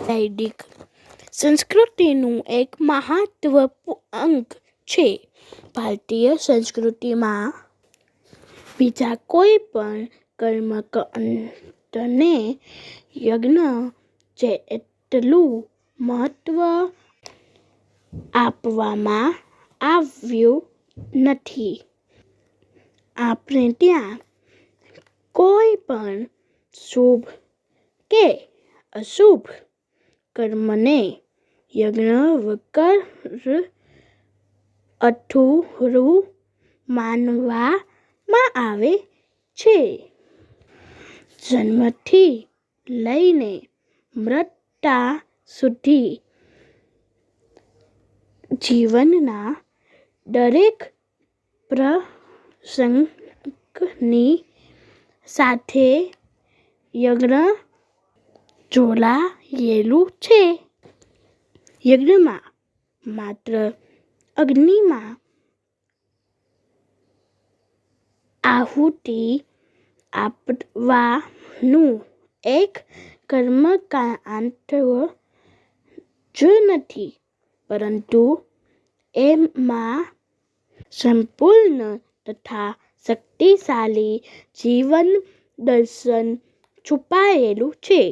વૈદિક સંસ્કૃતિનું એક મહત્વપૂર્ણ અંગ છે. ભારતીય સંસ્કૃતિમાં બીજા કોઈ પણ કર્મકાંડને યજ્ઞ જેટલું મહત્વ આપવામાં આવ્યું નથી. આપણે ત્યાં કોઈ પણ શુભ કે અશુભ કર્મને યજ્ઞ વગર અધૂરું માનવામાં આવે છે. જન્મથી લઈને મૃત્યુ સુધી જીવનના દરેક પ્રસંગની સાથે યજ્ઞ જોડાયેલું છે. યજ્ઞમાં માત્ર અગ્નિમાં આહુતિ આપવાનું એક કર્મકાંડ જ નથી, પરંતુ એમાં સંપૂર્ણ તથા શક્તિશાળી જીવન દર્શન છુપાયેલું છે.